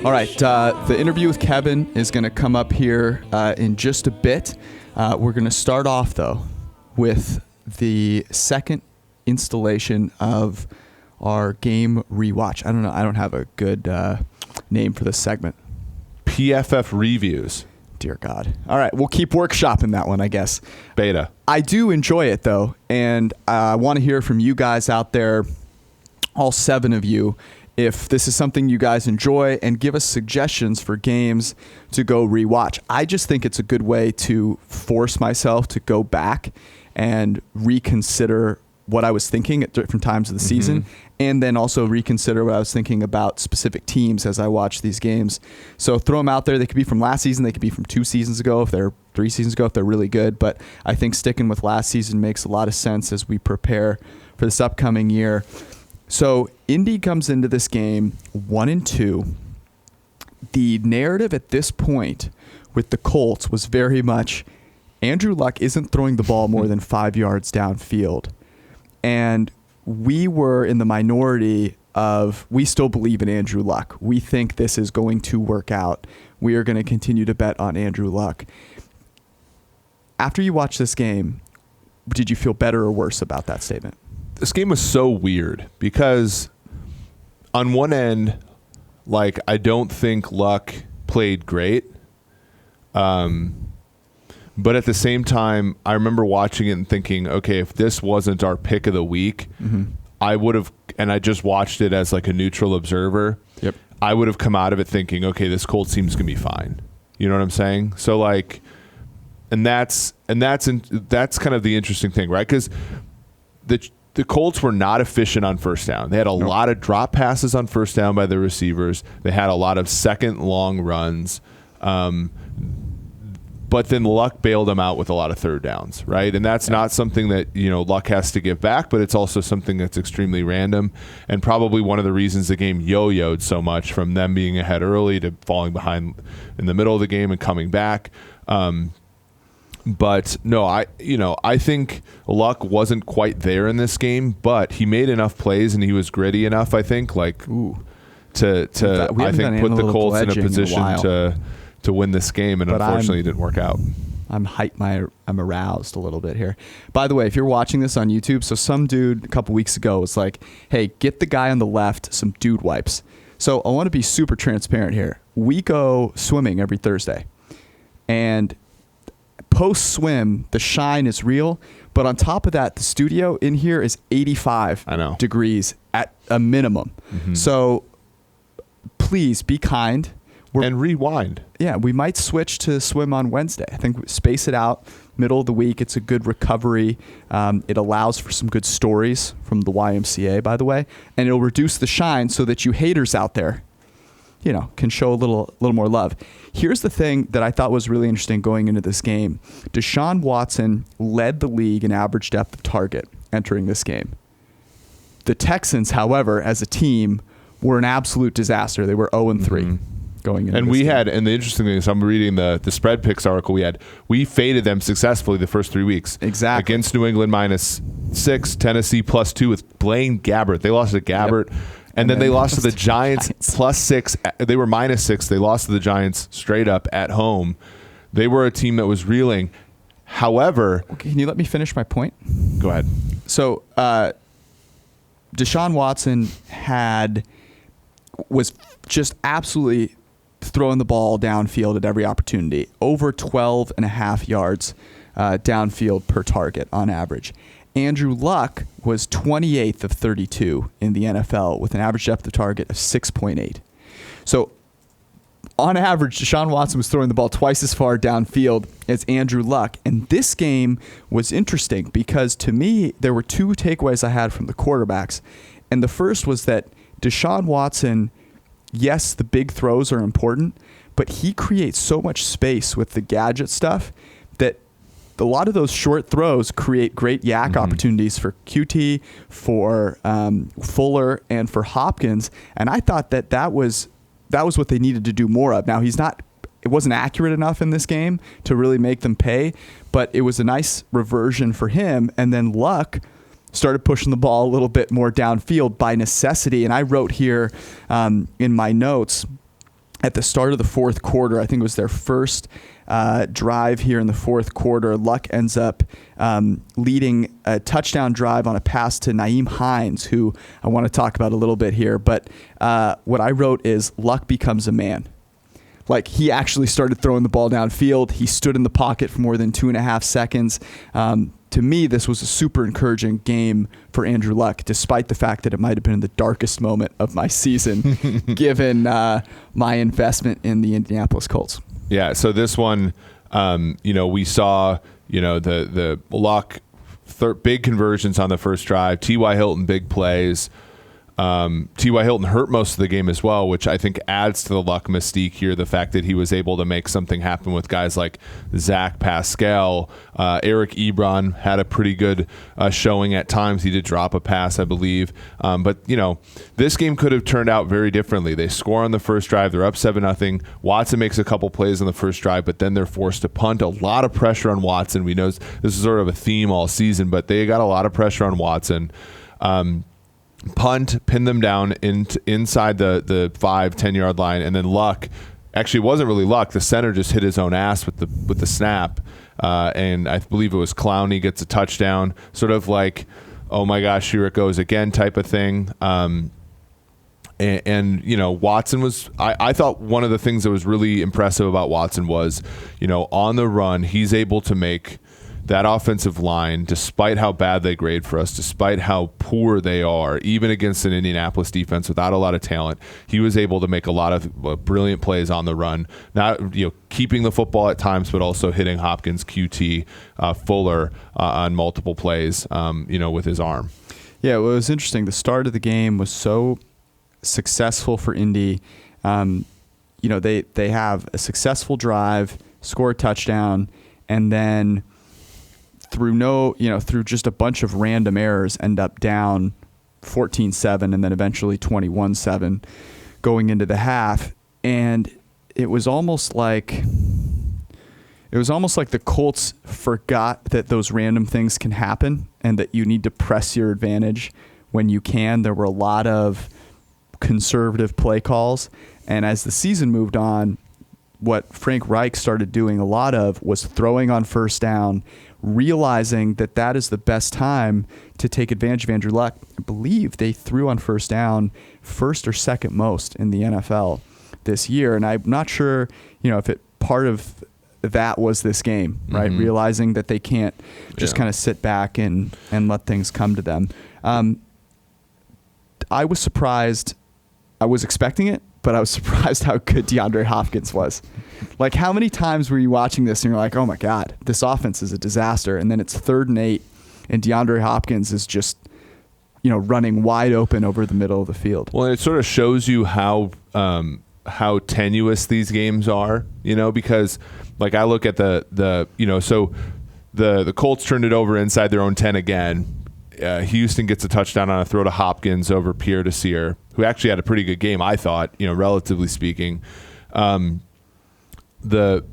All right, the interview with Kevin is going to come up here in just a bit. We're going to start off, though, with the second installation of our game Rewatch. I don't know. I don't have a good name for this segment. PFF Reviews. Dear God. All right, we'll keep workshopping that one, I guess. Beta. I do enjoy it, though, and I want to hear from you guys out there, all 7 of you, if this is something you guys enjoy, and give us suggestions for games to go rewatch. I just think it's a good way to force myself to go back and reconsider what I was thinking at different times of the season, and then also reconsider what I was thinking about specific teams as I watch these games. So throw them out there. They could be from last season. They could be from 2 seasons ago, if they're 3 seasons ago, if they're really good. But I think sticking with last season makes a lot of sense as we prepare for this upcoming year. So Indy comes into this game 1-2. The narrative at this point with the Colts was very much Andrew Luck isn't throwing the ball more than 5 yards downfield. And we were in the minority of, we still believe in Andrew Luck. We think this is going to work out. We are going to continue to bet on Andrew Luck. After you watch this game, did you feel better or worse about that statement? This game was so weird because on one end, like, I don't think Luck played great. But at the same time, I remember watching it and thinking, okay, if this wasn't our pick of the week, I would have, and I just watched it as like a neutral observer. Yep. I would have come out of it thinking, okay, this Colts team's gonna be fine. You know what I'm saying? So like, and that's kind of the interesting thing, right? Because the Colts were not efficient on first down. They had a lot of drop passes on first down by the receivers. They had a lot of second long runs. But then Luck bailed them out with a lot of third downs, right? And that's not something that, you know, Luck has to give back, but it's also something that's extremely random and probably one of the reasons the game yo-yoed so much, from them being ahead early to falling behind in the middle of the game and coming back. But no, I think Luck wasn't quite there in this game, but he made enough plays and he was gritty enough, I think, like to I think put the Colts in a position to win this game, and but unfortunately it didn't work out. I'm aroused a little bit here. By the way, if you're watching this on YouTube, so some dude a couple weeks ago was like, hey, get the guy on the left some dude wipes. So I want to be super transparent here. We go swimming every Thursday, and post-swim, the shine is real, but on top of that, the studio in here is 85 degrees at a minimum. So please be kind. And rewind. Yeah, we might switch to swim on Wednesday. I think space it out, middle of the week. It's a good recovery. It allows for some good stories from the YMCA, by the way, and it'll reduce the shine so that you haters out there, you know, can show a little more love. Here's the thing that I thought was really interesting going into this game. Deshaun Watson led the league in average depth of target entering this game. The Texans, however, as a team, were an absolute disaster. They were 0-3. Going into and we game. And the interesting thing is, I'm reading the spread picks article we faded them successfully the first 3 weeks. Exactly. Against New England -6, Tennessee +2 with Blaine Gabbert. They lost to Gabbert. Yep. And then they lost to the Giants +6. They were -6. They lost to the Giants straight up at home. They were a team that was reeling. However, can you let me finish my point? Go ahead. So Deshaun Watson was just absolutely throwing the ball downfield at every opportunity, over 12.5 yards downfield per target on average. Andrew Luck was 28th of 32 in the NFL with an average depth of target of 6.8. So on average, Deshaun Watson was throwing the ball twice as far downfield as Andrew Luck. And this game was interesting because, to me, there were 2 takeaways I had from the quarterbacks. And the first was that Deshaun Watson, yes, the big throws are important, but he creates so much space with the gadget stuff that a lot of those short throws create great yak opportunities for QT, for Fuller, and for Hopkins. And I thought that was what they needed to do more of. Now, it wasn't accurate enough in this game to really make them pay, but it was a nice reversion for him. And then Luck started pushing the ball a little bit more downfield by necessity. And I wrote here in my notes at the start of the fourth quarter, I think it was their first drive here in the fourth quarter, Luck ends up leading a touchdown drive on a pass to Nyheim Hines, who I want to talk about a little bit here. But what I wrote is Luck becomes a man. Like, he actually started throwing the ball downfield. He stood in the pocket for more than 2.5 seconds. To me, this was a super encouraging game for Andrew Luck, despite the fact that it might have been the darkest moment of my season, given my investment in the Indianapolis Colts. Yeah, so this one, we saw, the Luck, big conversions on the first drive, T.Y. Hilton, big plays. T.Y. Hilton hurt most of the game as well, which I think adds to the Luck mystique here, the fact that he was able to make something happen with guys like Zach Pascal. Eric Ebron had a pretty good showing at times. He did drop a pass, I believe. But this game could have turned out very differently. They score on the first drive. They're up 7-0. Watson makes a couple plays on the first drive, but then they're forced to punt. A lot of pressure on Watson. We know this is sort of a theme all season, but they got a lot of pressure on Watson. Punt, pin them down inside the 5-10 yard line, and then Luck, actually it wasn't really Luck, the center just hit his own ass with the snap, and I believe it was Clowney gets a touchdown, sort of like, oh my gosh, here it goes again type of thing. And Watson was, I thought one of the things that was really impressive about Watson was, on the run, he's able to make that offensive line, despite how bad they grade for us, despite how poor they are, even against an Indianapolis defense without a lot of talent, he was able to make a lot of brilliant plays on the run, not keeping the football at times, but also hitting Hopkins, QT, Fuller on multiple plays, with his arm. Yeah, well, it was interesting. The start of the game was so successful for Indy. They have a successful drive, score a touchdown, and then through just a bunch of random errors, end up down 14-7 and then eventually 21-7 going into the half. And it was almost like the Colts forgot that those random things can happen and that you need to press your advantage when you can. There were a lot of conservative play calls. And as the season moved on, what Frank Reich started doing a lot of was throwing on first down, realizing that is the best time to take advantage of Andrew Luck. I believe they threw on first down first or second most in the NFL this year. And I'm not sure, if part of that was this game, right? Mm-hmm. Realizing that they can't just kind of sit back and let things come to them. I was surprised. I was expecting it, but I was surprised how good DeAndre Hopkins was. Like, how many times were you watching this and you're like, oh my God, this offense is a disaster. And then it's 3rd and 8 and DeAndre Hopkins is just, running wide open over the middle of the field. Well, it sort of shows you how tenuous these games are, because like I look at the Colts turned it over inside their own 10 again. Houston gets a touchdown on a throw to Hopkins over Pierre Desir, who actually had a pretty good game, I thought, relatively speaking. The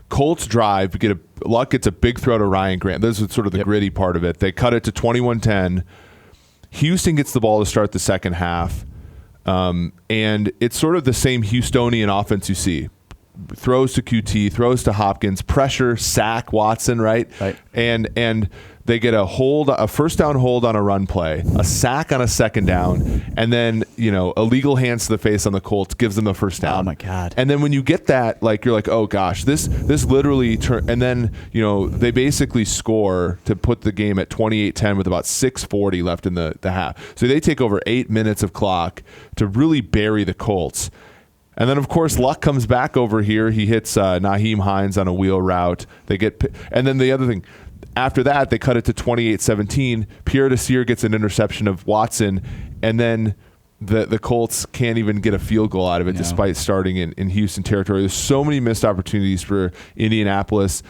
Colts drive, Luck gets a big throw to Ryan Grant. This is sort of the gritty part of it. They cut it to 21-10. Houston gets the ball to start the second half. And it's sort of the same Houstonian offense you see. Throws to QT, throws to Hopkins, pressure, sack Watson, right? And they get a first down hold on a run play, a sack on a second down, and then, illegal hands to the face on the Colts gives them the first down. Oh my God. And then when you get that, you're like, oh gosh, this literally and then, they basically score to put the game at 28-10 with about 6:40 left in the half. So they take over 8 minutes of clock to really bury the Colts. And then, of course, Luck comes back over here. He hits Nyheim Hines on a wheel route. And then the other thing, after that, they cut it to 28-17. Pierre Desir gets an interception of Watson, and then the Colts can't even get a field goal out of it, despite starting in Houston territory. There's so many missed opportunities for Indianapolis,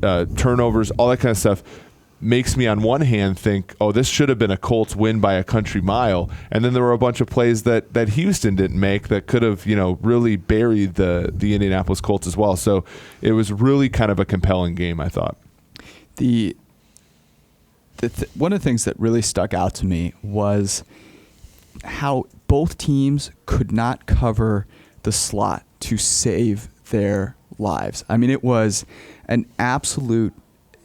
turnovers, all that kind of stuff. Makes me on one hand think, oh, this should have been a Colts win by a country mile. And then there were a bunch of plays that Houston didn't make that could have, really buried the Indianapolis Colts as well. So it was really kind of a compelling game, I thought. One of the things that really stuck out to me was how both teams could not cover the slot to save their lives. I mean, it was an absolute,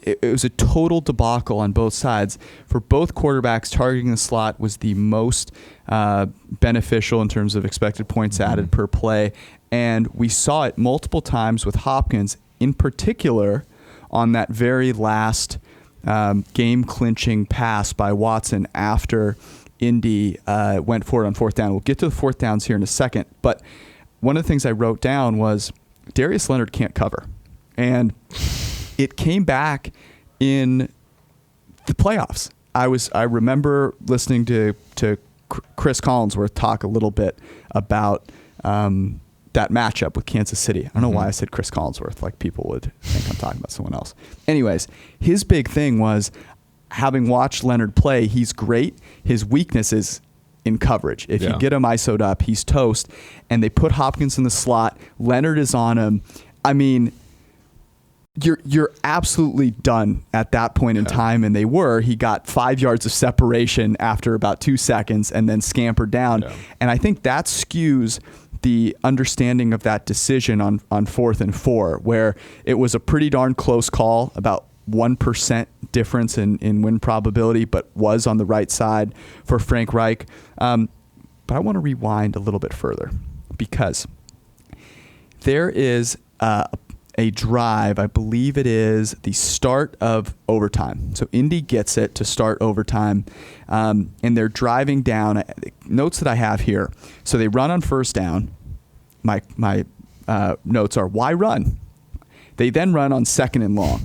it was a total debacle on both sides. For both quarterbacks, targeting the slot was the most beneficial in terms of expected points added per play. And we saw it multiple times with Hopkins, in particular on that very last game-clinching pass by Watson after Indy went for it on fourth down. We'll get to the fourth downs here in a second. But one of the things I wrote down was Darius Leonard can't cover. And it came back in the playoffs. I remember listening to Chris Collinsworth talk a little bit about that matchup with Kansas City. I don't know why I said Chris Collinsworth, like people would think I'm talking about someone else. Anyways, his big thing was, having watched Leonard play, he's great. His weakness is in coverage. If you get him ISO'd up, he's toast. And they put Hopkins in the slot. Leonard is on him. I mean, you're absolutely done at that point in time, and they were. He got 5 yards of separation after about 2 seconds and then scampered down. Yeah. And I think that skews the understanding of that decision on 4th and 4, where it was a pretty darn close call, about 1% difference in win probability, but was on the right side for Frank Reich. But I want to rewind a little bit further, because there is a drive, I believe it is the start of overtime. So Indy gets it to start overtime, and they're driving down. Notes that I have here. So they run on first down. My notes are, why run? They then run on second and long.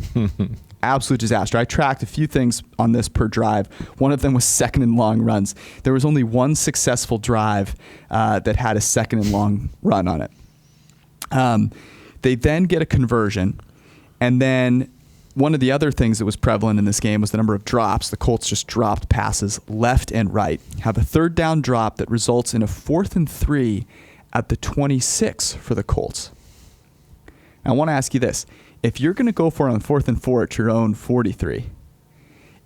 Absolute disaster. I tracked a few things on this per drive. One of them was second and long runs. There was only one successful drive that had a second and long run on it. They then get a conversion, and then one of the other things that was prevalent in this game was the number of drops. The Colts just dropped passes left and right. Have a third down drop that results in a 4th and 3 at the 26 for the Colts. I want to ask you this. If you're going to go for it on 4th and 4 at your own 43,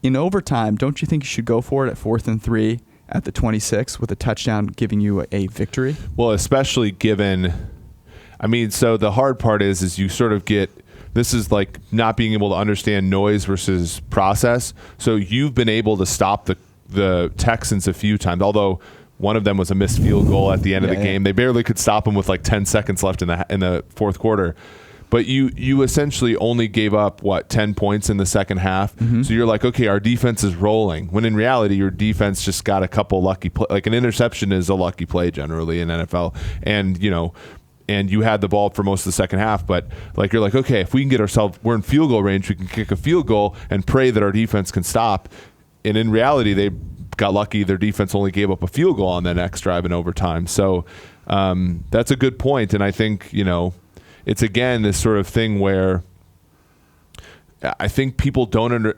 in overtime, don't you think you should go for it at 4th and 3 at the 26 with a touchdown giving you a victory? Well, especially given, I mean, so the hard part is you sort of get, this is like not being able to understand noise versus process. So you've been able to stop the Texans a few times, although one of them was a missed field goal at the end of the game. They barely could stop them with like 10 seconds left in the fourth quarter. But you essentially only gave up, 10 points in the second half. So you're like, okay, our defense is rolling. When in reality, your defense just got a couple lucky play. Like an interception is a lucky play generally in NFL. And, and you had the ball for most of the second half. But like you're like, okay, if we can get ourselves, we're in field goal range, we can kick a field goal and pray that our defense can stop. And in reality, they got lucky. Their defense only gave up a field goal on that next drive in overtime. So that's a good point. And I think, it's again this sort of thing where I think people don't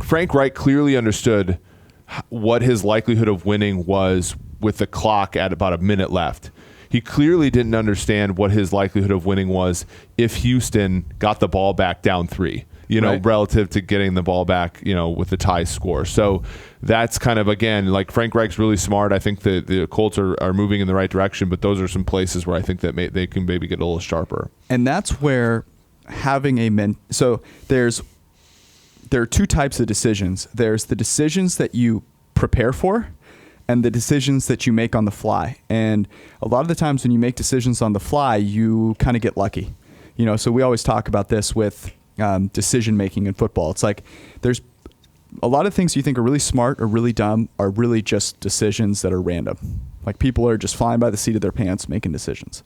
Frank Reich clearly understood what his likelihood of winning was with the clock at about a minute left. He clearly didn't understand what his likelihood of winning was if Houston got the ball back down 3, relative to getting the ball back, with the tie score. So that's kind of, again, like Frank Reich's really smart. I think the Colts are moving in the right direction, but those are some places where I think that they can maybe get a little sharper. And that's where having so there are two types of decisions. There's the decisions that you prepare for and the decisions that you make on the fly. And a lot of the times when you make decisions on the fly, you kind of get lucky. So we always talk about this with decision making in football. It's like there's a lot of things you think are really smart or really dumb are really just decisions that are random. Like people are just flying by the seat of their pants making decisions.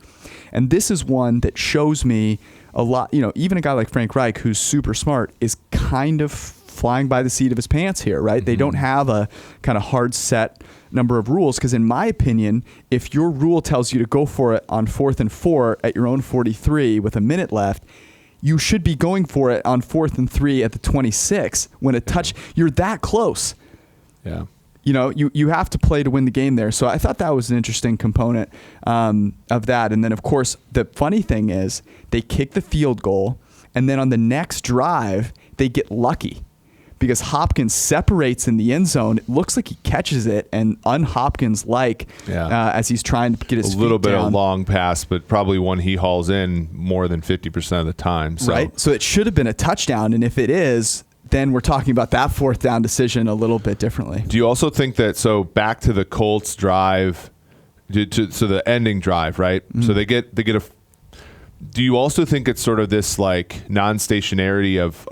And this is one that shows me a lot, even a guy like Frank Reich, who's super smart, is kind of flying by the seat of his pants here, right? Mm-hmm. They don't have a kind of hard set number of rules, because in my opinion, if your rule tells you to go for it on 4th and 4 at your own 43 with a minute left, you should be going for it on 4th and 3 at the 26 when you're that close. Yeah. You have to play to win the game there. So I thought that was an interesting component of that. And then, of course, the funny thing is they kick the field goal, and then on the next drive, they get lucky because Hopkins separates in the end zone. It looks like he catches it and un-Hopkins as he's trying to get his feet down. A little bit of long pass, but probably one he hauls in more than 50% of the time. So. Right. So it should have been a touchdown, and if it is, then we're talking about that fourth down decision a little bit differently. Do you also think that, so back to the Colts drive, so the ending drive, right? Mm-hmm. So they get do you also think it's sort of this like non-stationarity of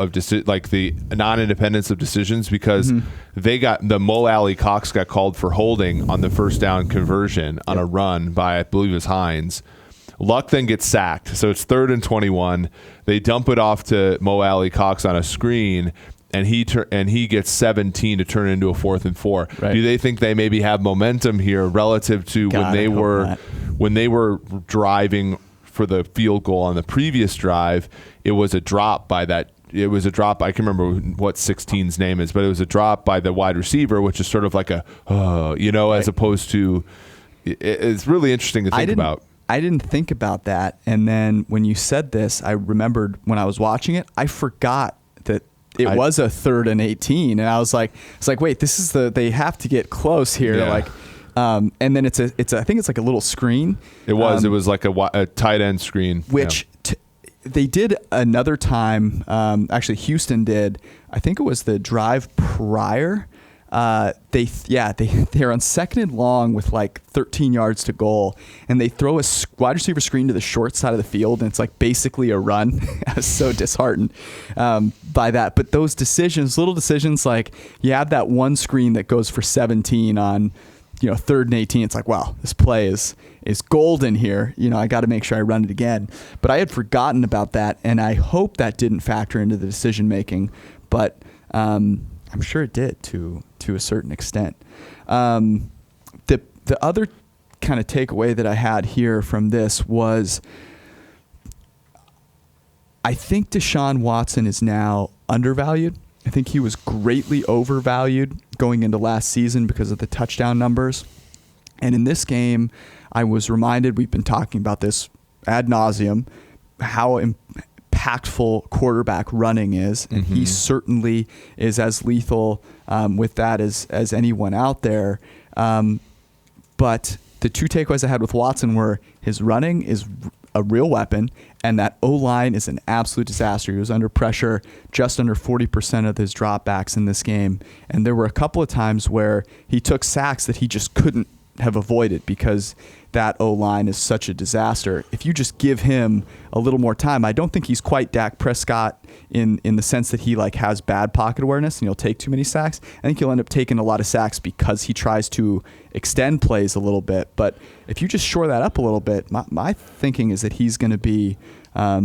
like the non-independence of decisions, because they got the Mo Alley Cox got called for holding on the first down conversion on a run by, I believe it was Hines. Luck then gets sacked, so it's 3rd and 21. They dump it off to Mo Alley Cox on a screen, and he gets 17 to turn it into a 4th and 4. Right. Do they think they maybe have momentum here relative to when they were driving for the field goal on the previous drive? It was a drop by that. It was a drop. I can't remember what 16's name is, but it was a drop by the wide receiver, which is sort of like a, as opposed to. It's really interesting to think about. I didn't think about that, and then when you said this, I remembered when I was watching it. I forgot that it was a 3rd and 18, and I was like, wait, this is they have to get close here, yeah. And then it's I think it's like a little screen. It was like a tight end screen, which they did another time. Actually, Houston did. I think it was the drive prior. They're on 2nd and long with like 13 yards to goal, and they throw a wide receiver screen to the short side of the field, and it's like basically a run. I was so disheartened by that. But those decisions, little decisions, like you have that one screen that goes for 17 on 3rd and 18. It's like, wow, this play is golden here. I got to make sure I run it again. But I had forgotten about that, and I hope that didn't factor into the decision making. But I'm sure it did to a certain extent. The other kind of takeaway that I had here from this was, I think Deshaun Watson is now undervalued. I think he was greatly overvalued going into last season because of the touchdown numbers. And in this game, I was reminded, we've been talking about this ad nauseum, how impactful quarterback running is, and he certainly is as lethal with that as anyone out there. But the two takeaways I had with Watson were his running is a real weapon, and that O-line is an absolute disaster. He was under pressure just under 40% of his dropbacks in this game, and there were a couple of times where he took sacks that he just couldn't have avoided because that O-line is such a disaster. If you just give him a little more time, I don't think he's quite Dak Prescott in the sense that he like has bad pocket awareness and he'll take too many sacks. I think he'll end up taking a lot of sacks because he tries to extend plays a little bit. But if you just shore that up a little bit, my thinking is that he's going to be a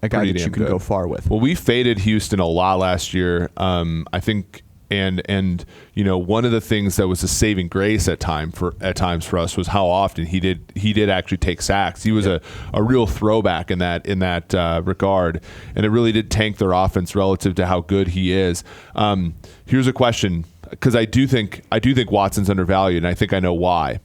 guy pretty that you can go far with. Well, we faded Houston a lot last year. I think. And one of the things that was a saving grace at times for us was how often he did actually take sacks. He was a real throwback in that regard, and it really did tank their offense relative to how good he is. Here's a question, because I do think Watson's undervalued, and I think I know why.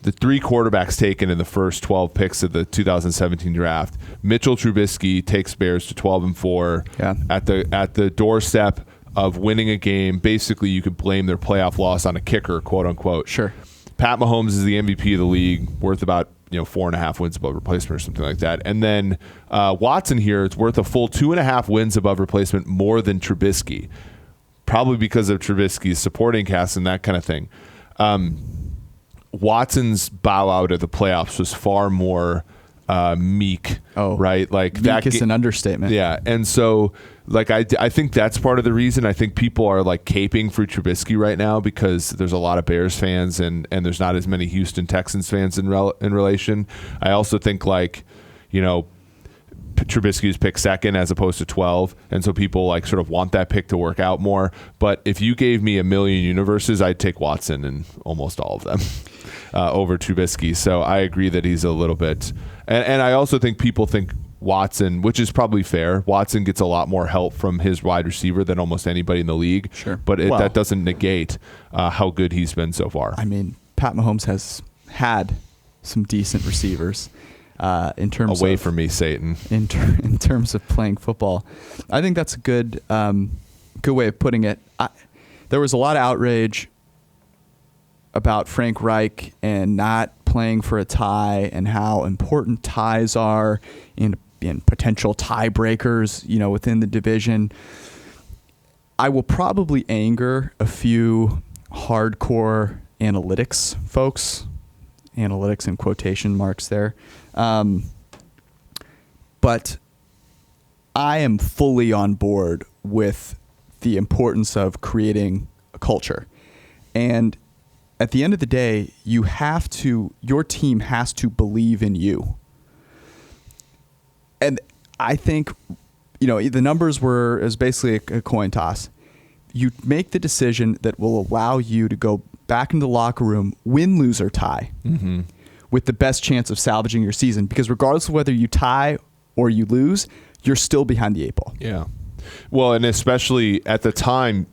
The 3 quarterbacks taken in the first 12 picks of the 2017 draft, Mitchell Trubisky takes Bears to 12-4 at the doorstep of winning a game. Basically, you could blame their playoff loss on a kicker, quote unquote. Sure. Pat Mahomes is the MVP of the league, worth about 4.5 wins above replacement or something like that. And then Watson here is worth a full 2.5 wins above replacement more than Trubisky, probably because of Trubisky's supporting cast and that kind of thing. Watson's bow out of the playoffs was far more meek. Right? Like meek that is an understatement. Yeah, and so. Like I think that's part of the reason. I think people are like caping for Trubisky right now because there's a lot of Bears fans and there's not as many Houston Texans fans in relation. I also think Trubisky was picked 2nd as opposed to 12, and so people like sort of want that pick to work out more. But if you gave me a million universes, I'd take Watson in almost all of them over Trubisky. So I agree that he's a little bit, and I also think people think Watson, which is probably fair. Watson gets a lot more help from his wide receiver than almost anybody in the league. Sure. But that doesn't negate how good he's been so far. I mean, Pat Mahomes has had some decent receivers in terms from me, Satan. In terms of playing football. I think that's a good good way of putting it. There was a lot of outrage about Frank Reich and not playing for a tie and how important ties are in potential tiebreakers, within the division. I will probably anger a few hardcore analytics folks, analytics in quotation marks there. But I am fully on board with the importance of creating a culture. And at the end of the day, your team has to believe in you. And I think, the numbers is basically a coin toss. You make the decision that will allow you to go back into the locker room, win, lose, or tie, with the best chance of salvaging your season. Because regardless of whether you tie or you lose, you're still behind the 8 ball. Yeah. Well, and especially at the time,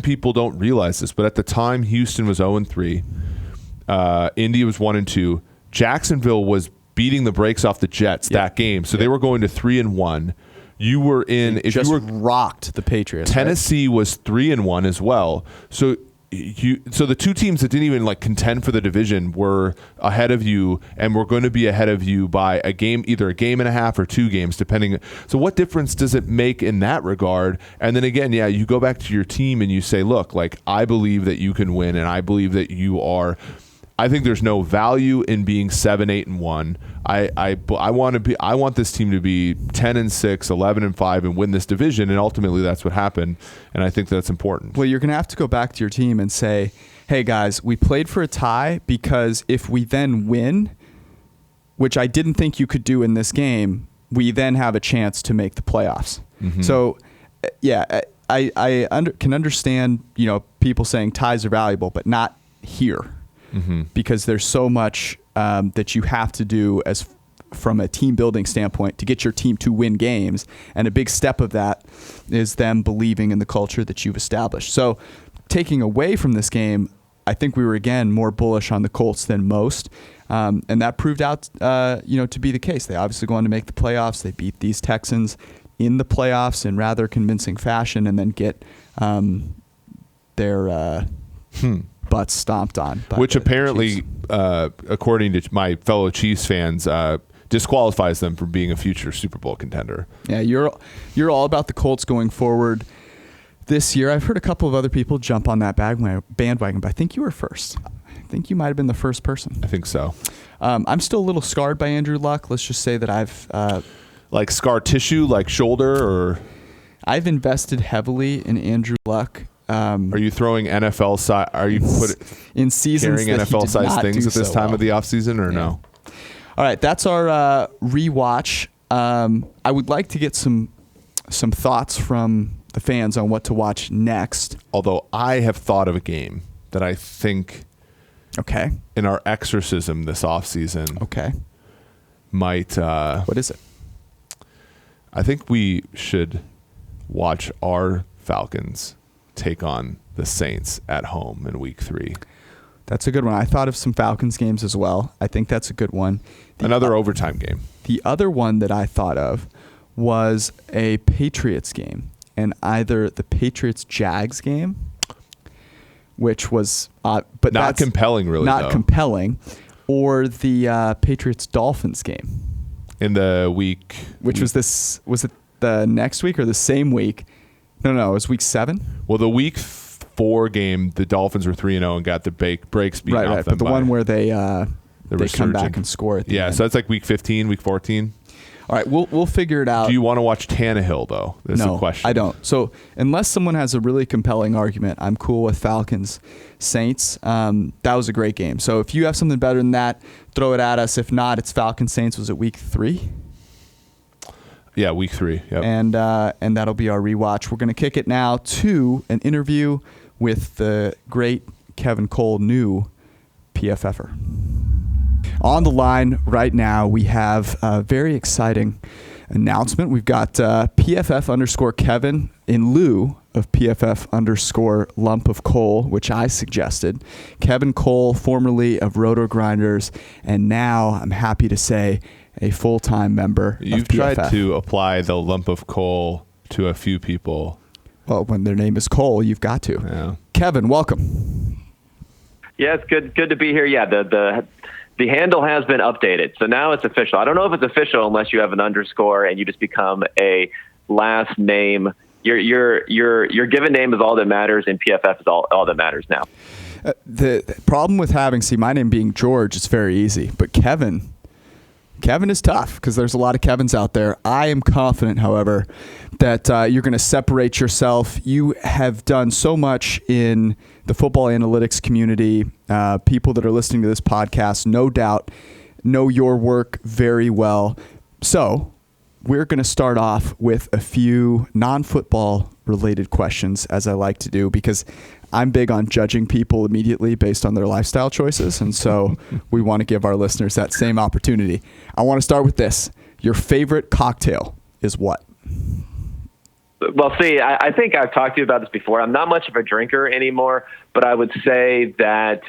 people don't realize this, but at the time, Houston was 0-3. Indy was 1-2. Jacksonville was beating the brakes off the Jets that game, so they were going to 3-1. You were in. If you were rocked the Patriots. Tennessee was 3-1 as well. So the two teams that didn't even contend for the division were ahead of you, and were going to be ahead of you by a game, either a game and a half or 2 games, depending. So what difference does it make in that regard? And then again, you go back to your team and you say, look, I believe that you can win, and I believe that you are. I think there's no value in being 7-8-1. I want this team to be 10-6, 11-5, and win this division. And ultimately, that's what happened. And I think that's important. Well, you're going to have to go back to your team and say, "Hey guys, we played for a tie because if we then win, which I didn't think you could do in this game, we then have a chance to make the playoffs." Mm-hmm. So, I can understand people saying ties are valuable, but not here. Mm-hmm. Because there's so much that you have to do from a team building standpoint to get your team to win games. And a big step of that is them believing in the culture that you've established. So taking away from this game, I think we were, again, more bullish on the Colts than most. And that proved out, to be the case. They obviously go on to make the playoffs. They beat these Texans in the playoffs in rather convincing fashion, and then get their butts stomped on. Which apparently, according to my fellow Chiefs fans, disqualifies them from being a future Super Bowl contender. Yeah, you're all about the Colts going forward this year. I've heard a couple of other people jump on that bandwagon, but I think you were first. I think you might have been the first person. I think so. I'm still a little scarred by Andrew Luck. Let's just say that I've... like scar tissue, like shoulder, or... I've invested heavily in Andrew Luck. Are you throwing NFL size? Are you in seasons carrying NFL size things at this time of the offseason, or no? All right, that's our rewatch. I would like to get some thoughts from the fans on what to watch next. Although I have thought of a game that I think, in our exorcism this offseason, might. What is it? I think we should watch our Falcons take on the Saints at home in week 3. That's a good one. I thought of some Falcons games as well. I think that's a good one. Another overtime game. The other one that I thought of was a Patriots game, and either the Patriots-Jags game, which was but not compelling, really. Not compelling, or the Patriots-Dolphins game in the week. Which was this? Was it the next week or the same week? No, it was week 7. Well, the week 4 game, the Dolphins were 3-0 and got the brakes beaten off them. But the one where they come back and score at the end. So that's like week 15, week 14. All right, we'll figure it out. Do you want to watch Tannehill, though? That's the question. I don't. So unless someone has a really compelling argument, I'm cool with Falcons Saints. That was a great game. So if you have something better than that, throw it at us. If not, it's Falcons Saints. Was it week 3? Yeah, week 3. Yep. And that'll be our rewatch. We're going to kick it now to an interview with the great Kevin Cole, new PFFer. On the line right now, we have a very exciting announcement. We've got PFF_Kevin in lieu of PFF _lump of coal, which I suggested. Kevin Cole, formerly of Roto Grinders, and now I'm happy to say a full-time member of PFF. You've tried to apply the lump of coal to a few people Well, when their name is Cole, you've got to. Yeah. Kevin, welcome. Yeah, it's good to be here. Yeah, the handle has been updated, so now it's official. I don't know if it's official unless you have an underscore and you just become a last name. Your given name is all that matters, and PFF is all that matters now. The problem with having, my name being George, it's very easy, but Kevin is tough because there's a lot of Kevins out there. I am confident, however, that you're going to separate yourself. You have done so much in the football analytics community. People that are listening to this podcast, no doubt, know your work very well. So we're going to start off with a few non-football related questions, as I like to do, because I'm big on judging people immediately based on their lifestyle choices. And so we want to give our listeners that same opportunity. I want to start with this. Your favorite cocktail is what? Well, see, I think I've talked to you about this before. I'm not much of a drinker anymore, but I would say that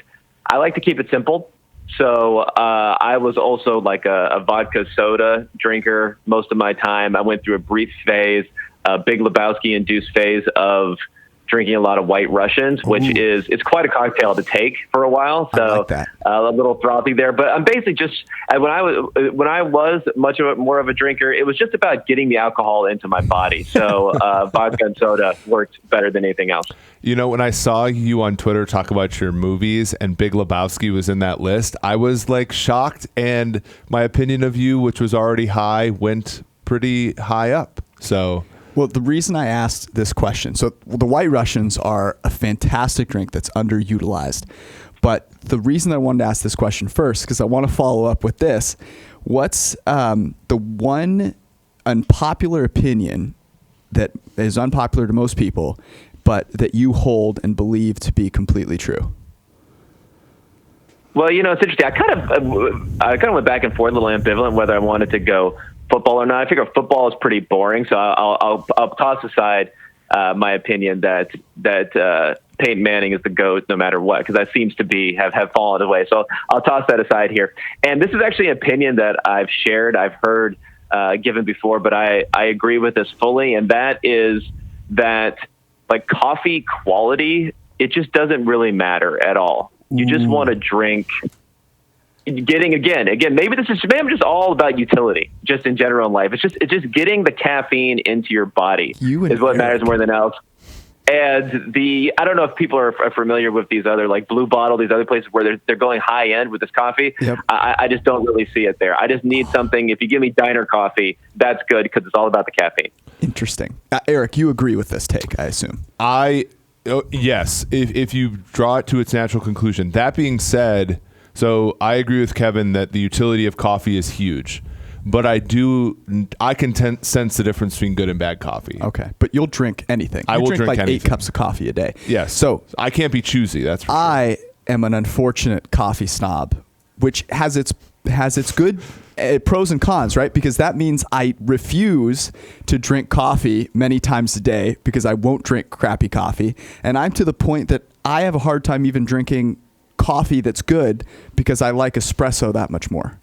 I like to keep it simple. So I was also like a vodka soda drinker most of my time. I went through a brief phase, a Big Lebowski-induced phase of drinking a lot of White Russians, which it's quite a cocktail to take for a while. So I like that. A little frothy there, but I'm basically just when I was more of a drinker, it was just about getting the alcohol into my body. So vodka and soda worked better than anything else. You know, when I saw you on Twitter talk about your movies and Big Lebowski was in that list, I was like shocked, and my opinion of you, which was already high, went pretty high up. So. Well, the reason I asked this question, so the White Russians are a fantastic drink that's underutilized. But the reason I wanted to ask this question first, because I want to follow up with this, what's the one unpopular opinion that is unpopular to most people, but that you hold and believe to be completely true? Well, you know, it's interesting. I kind of went back and forth, a little ambivalent whether I wanted to go football or not. I figure football is pretty boring, so I'll toss aside my opinion that Peyton Manning is the GOAT no matter what, because that seems to have fallen away. So I'll toss that aside here. And this is actually an opinion that I've shared, I've heard given before, but I agree with this fully, and that is that like coffee quality, it just doesn't really matter at all. You just want to drink. Again, maybe I'm just all about utility, just in general in life. It's just getting the caffeine into your body is what matters more than else. And I don't know if people are familiar with these other like Blue Bottle, these other places where they're going high end with this coffee. Yep. I just don't really see it there. I just need something. If you give me diner coffee, that's good because it's all about the caffeine. Interesting. Eric, you agree with this take, I assume? Yes, if you draw it to its natural conclusion. That being said, so I agree with Kevin that the utility of coffee is huge, but I can sense the difference between good and bad coffee. Okay, but you'll drink anything. I will drink like anything. 8 cups of coffee a day. Yes. So I can't be choosy. That's for sure. I am an unfortunate coffee snob, which has its good pros and cons, right? Because that means I refuse to drink coffee many times a day because I won't drink crappy coffee, and I'm to the point that I have a hard time even drinking coffee that's good because I like espresso that much more.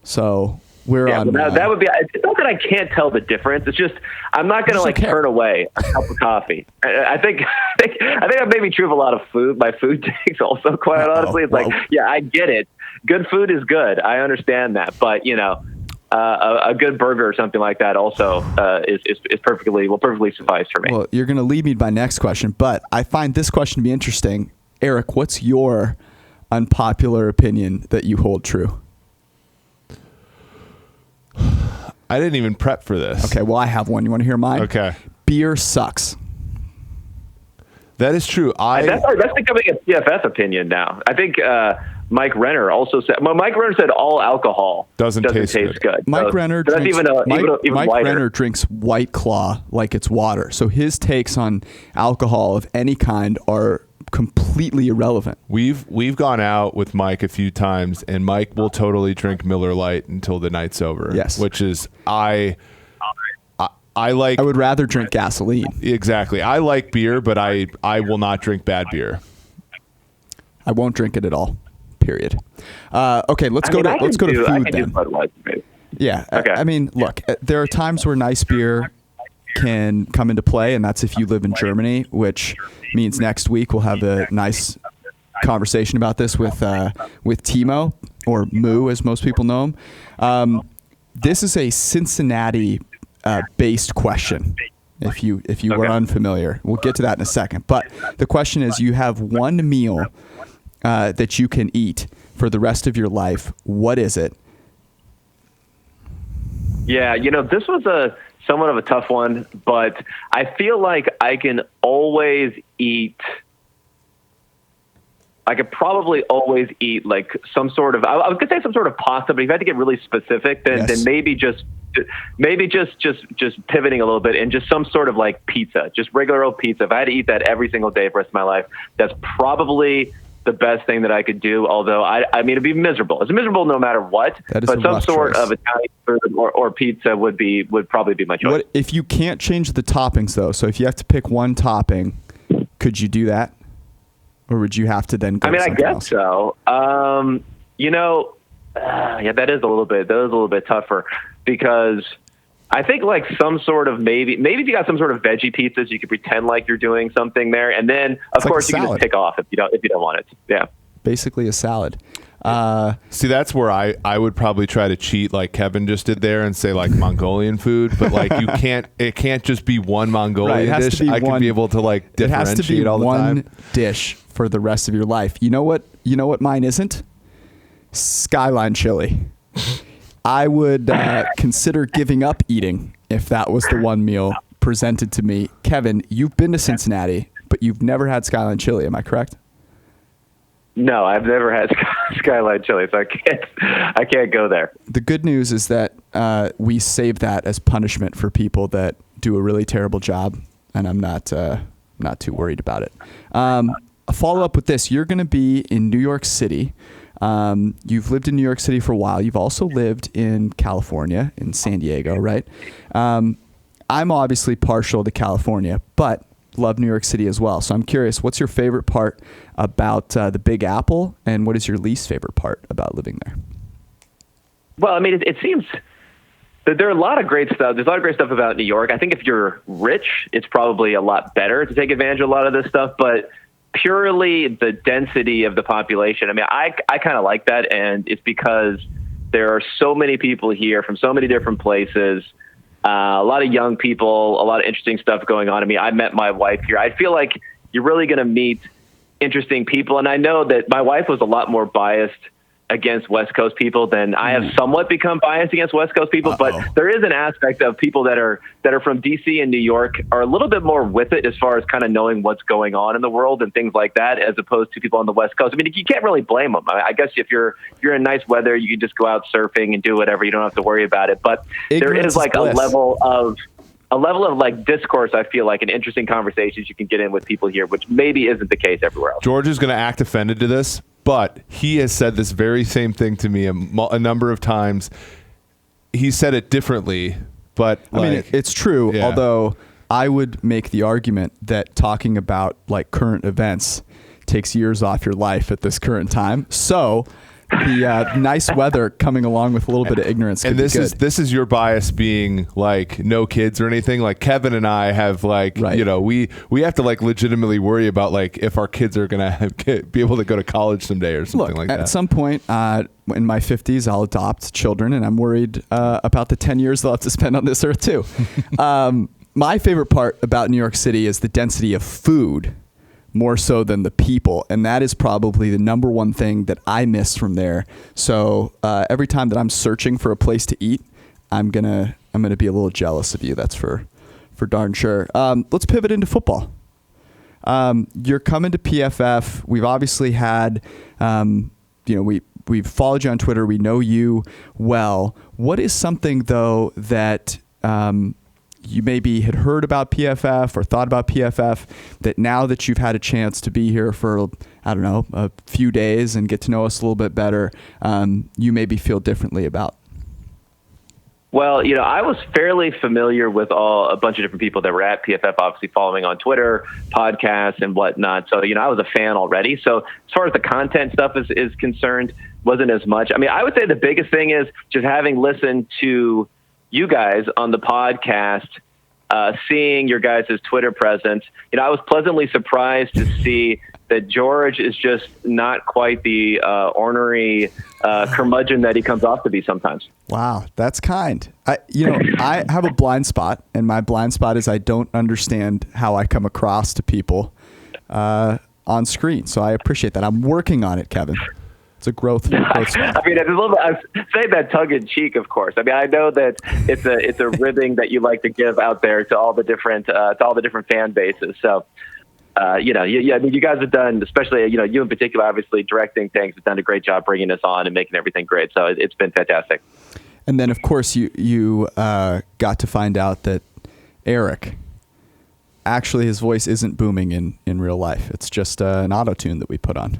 So we're on. That would be. It's not that I can't tell the difference. It's just I'm not going to turn away a cup of coffee. I think that may be true of a lot of food. My food takes also, quite honestly. It's I get it. Good food is good. I understand that, but you know, a good burger or something like that also will perfectly suffice for me. Well, you're going to lead me to my next question, but I find this question to be interesting. Eric, what's your unpopular opinion that you hold true? I didn't even prep for this. Okay, well, I have one. You want to hear mine? Okay. Beer sucks. That is true. That's becoming a PFF opinion now. I think Mike Renner also said. Well, Mike Renner said all alcohol doesn't taste good. Mike Renner drinks White Claw like it's water. So his takes on alcohol of any kind are completely irrelevant. We've gone out with Mike a few times, and Mike will totally drink Miller Lite until the night's over. Yes, which is I like. I would rather drink gasoline. Exactly. I like beer, but I will not drink bad beer. I won't drink it at all. Period. Okay, let's go to food then. Budweiser, maybe. Yeah. Okay. I mean, look, there are times where nice beer can come into play, and that's if you live in Germany, which means next week we'll have a nice conversation about this with Timo, or Moo as most people know him. This is a Cincinnati based question. If you were unfamiliar, we'll get to that in a second. But the question is, you have one meal that you can eat for the rest of your life. What is it? Yeah, this was somewhat of a tough one, but I feel like I can always eat. I could probably always eat like some sort of, I was going to say some sort of pasta, but if you had to get really specific, then maybe just pivoting a little bit and just some sort of like pizza, just regular old pizza. If I had to eat that every single day for the rest of my life, that's probably the best thing that I could do. Although I mean, it'd be miserable. It's miserable no matter what, but some sort of Italian food or pizza would probably be my choice. What if you can't change the toppings though? So if you have to pick one topping, could you do that? Or would you have to then go I guess so. Yeah, that is a little bit tougher, because I think like some sort of maybe if you got some sort of veggie pizzas, you could pretend like you're doing something there, and then of course you can just pick off if you don't want it. Yeah, basically a salad. See, that's where I would probably try to cheat like Kevin just did there and say like Mongolian food, but like it can't just be one Mongolian dish. I can be able to like differentiate all the time. It has to be one dish for the rest of your life. You know what mine isn't? Skyline chili. I would consider giving up eating if that was the one meal presented to me. Kevin, you've been to Cincinnati, but you've never had Skyline chili. Am I correct? No, I've never had Skyline chili, so I can't go there. The good news is that we save that as punishment for people that do a really terrible job, and I'm not too worried about it. A follow up with this: you're going to be in New York City. You've lived in New York City for a while. You've also lived in California, in San Diego, right? I'm obviously partial to California, but love New York City as well. So I'm curious, what's your favorite part about the Big Apple, and what is your least favorite part about living there? Well, I mean, it seems that there are a lot of great stuff. There's a lot of great stuff about New York. I think if you're rich, it's probably a lot better to take advantage of a lot of this stuff, but purely the density of the population. I mean, I kind of like that, and it's because there are so many people here from so many different places. A lot of young people, a lot of interesting stuff going on. I mean, I met my wife here. I feel like you're really going to meet interesting people. And I know that my wife was a lot more biased against West Coast people than I have somewhat become biased against West Coast people. But there is an aspect of people that are from DC and New York are a little bit more with it as far as kind of knowing what's going on in the world and things like that, as opposed to people on the West Coast. I mean, you can't really blame them. I guess if you're in nice weather, you can just go out surfing and do whatever. You don't have to worry about it. But there is like a level of like discourse, I feel like, and interesting conversations you can get in with people here, which maybe isn't the case everywhere else. George is going to act offended to this, but he has said this very same thing to me a number of times. He said it differently, but I mean, it's true. Yeah. Although I would make the argument that talking about like current events takes years off your life at this current time. So the nice weather coming along with a little bit of ignorance. And this is your bias being like no kids or anything. Like Kevin and I have like, we have to like legitimately worry about like if our kids are going to be able to go to college someday or something like that. At some point in my 50s, I'll adopt children, and I'm worried about the 10 years they'll have to spend on this earth too. My favorite part about New York City is the density of food, more so than the people. And that is probably the number one thing that I miss from there. So every time that I'm searching for a place to eat, I'm gonna be a little jealous of you. That's for darn sure. Let's pivot into football. You're coming to PFF. We've obviously had, we've followed you on Twitter. We know you well. What is something though that you maybe had heard about PFF or thought about PFF that now that you've had a chance to be here for, I don't know, a few days and get to know us a little bit better, you maybe feel differently about? Well, I was fairly familiar with a bunch of different people that were at PFF, obviously following on Twitter, podcasts and whatnot. So, I was a fan already. So as far as the content stuff is concerned, wasn't as much. I mean, I would say the biggest thing is just having listened to you guys on the podcast, seeing your guys' Twitter presence, I was pleasantly surprised to see that George is just not quite the ornery curmudgeon that he comes off to be sometimes. Wow, that's kind. I have a blind spot, and my blind spot is I don't understand how I come across to people on screen. So I appreciate that. I'm working on it, Kevin. It's a growth spot. It's a little bit, I say that tongue in cheek, of course. I know that it's a ribbing that you like to give out there to all the different fan bases. So. You guys have done, especially, you in particular, obviously directing things, have done a great job bringing us on and making everything great. So it's been fantastic. And then, of course, you got to find out that Eric, actually, his voice isn't booming in real life. It's just an auto-tune that we put on.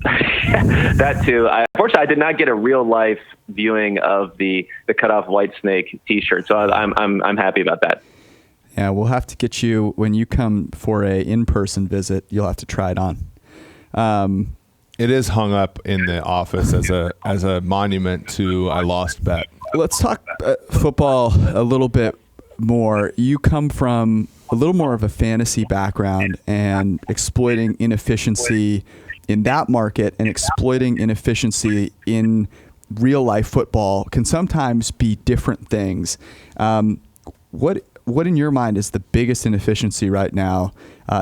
That too. Unfortunately, I did not get a real life viewing of the Cut Off Whitesnake T-shirt, so I'm happy about that. Yeah, we'll have to get you, when you come for a in-person visit, you'll have to try it on. It is hung up in the office as a monument to I lost bet. Let's talk football a little bit more. You come from a little more of a fantasy background, and exploiting inefficiency in that market and exploiting inefficiency in real-life football can sometimes be different things. What in your mind is the biggest inefficiency right now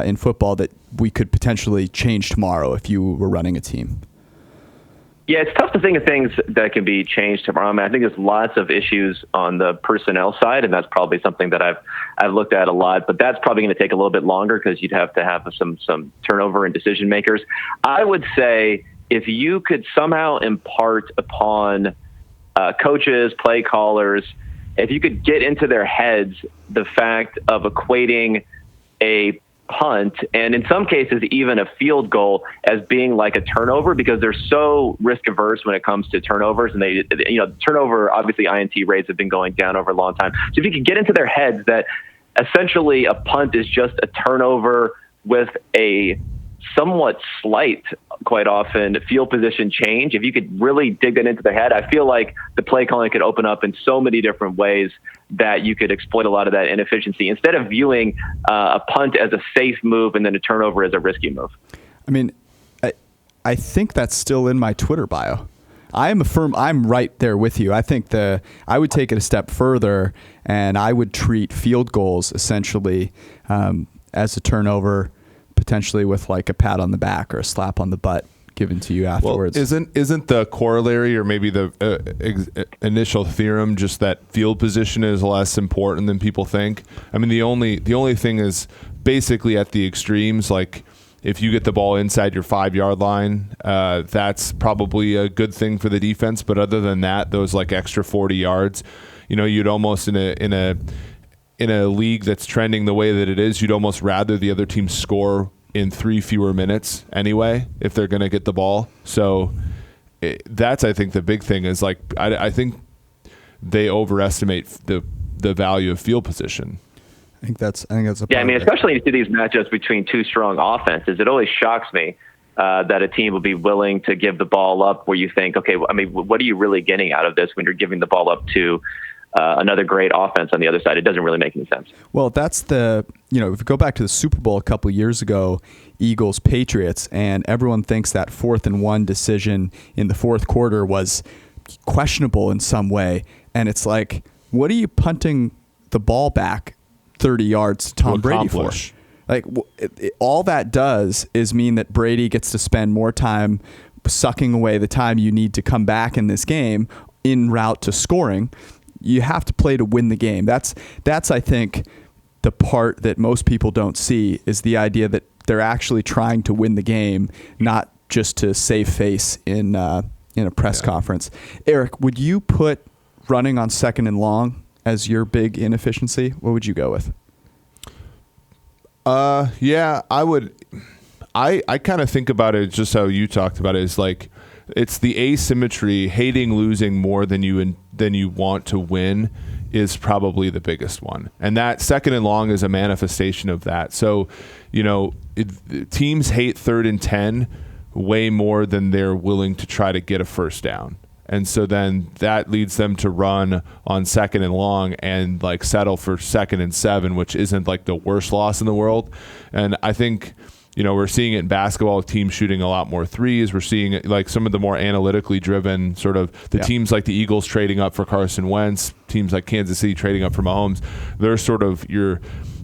in football that we could potentially change tomorrow if you were running a team? Yeah, it's tough to think of things that can be changed tomorrow. I think there's lots of issues on the personnel side, and that's probably something that I've looked at a lot. But that's probably going to take a little bit longer because you'd have to have some turnover in decision makers. I would say if you could somehow impart upon coaches, play callers, if you could get into their heads the fact of equating a punt, and in some cases even a field goal, as being like a turnover, because they're so risk averse when it comes to turnovers, and turnover, obviously INT rates have been going down over a long time. So if you could get into their heads that essentially a punt is just a turnover with a somewhat slight, quite often, field position change, if you could really dig that into their head, I feel like the play calling could open up in so many different ways that you could exploit a lot of that inefficiency instead of viewing a punt as a safe move and then a turnover as a risky move. I think that's still in my Twitter bio. I'm right there with you. I think I would take it a step further, and I would treat field goals essentially as a turnover, potentially with like a pat on the back or a slap on the butt given to you afterwards. Well, isn't the corollary, or maybe the initial theorem, just that field position is less important than people think? The only thing is basically at the extremes, like if you get the ball inside your 5-yard line, that's probably a good thing for the defense. But other than that, those like extra 40 yards, you'd almost in a league that's trending the way that it is, you'd almost rather the other team score in 3 fewer minutes anyway if they're going to get the ball. So that's, I think, the big thing is like I think they overestimate the value of field position. I think that's a part especially when you see these matchups between two strong offenses, it always shocks me that a team will be willing to give the ball up where you think, okay, what are you really getting out of this when you're giving the ball up to another great offense on the other side? It doesn't really make any sense. Well, that's if you go back to the Super Bowl a couple of years ago, Eagles Patriots, and everyone thinks that 4th and 1 decision in the fourth quarter was questionable in some way. And it's like, what are you punting the ball back 30 yards to Tom Brady for? Like, all that does is mean that Brady gets to spend more time sucking away the time you need to come back in this game en route to scoring. You have to play to win the game. That's I think the part that most people don't see is the idea that they're actually trying to win the game, not just to save face in a press conference. Eric, would you put running on 2nd and long as your big inefficiency? What would you go with? Yeah, I would. I kind of think about it just how you talked about it. Is like it's the asymmetry, hating losing more than you want to win is probably the biggest one. And that 2nd and long is a manifestation of that. So, teams hate 3rd and 10 way more than they're willing to try to get a first down. And so then that leads them to run on 2nd and long and like settle for 2nd and 7, which isn't like the worst loss in the world. And I think, we're seeing it in basketball with teams shooting a lot more threes. We're seeing it like some of the more analytically driven sort of the teams like the Eagles trading up for Carson Wentz, teams like Kansas City trading up for Mahomes.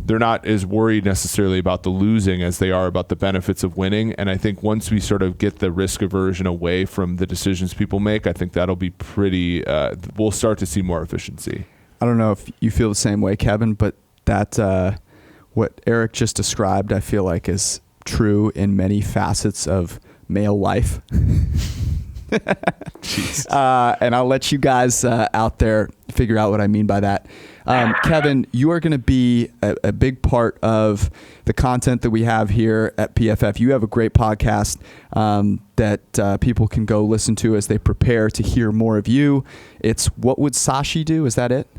They're not as worried necessarily about the losing as they are about the benefits of winning. And I think once we sort of get the risk aversion away from the decisions people make, I think that'll be pretty, we'll start to see more efficiency. I don't know if you feel the same way, Kevin, but that what Eric just described, I feel like is true in many facets of male life. And I'll let you guys out there figure out what I mean by that. Kevin, you are going to be a big part of the content that we have here at PFF. You have a great podcast that people can go listen to as they prepare to hear more of you. It's What Would Sashi Do? Is that it?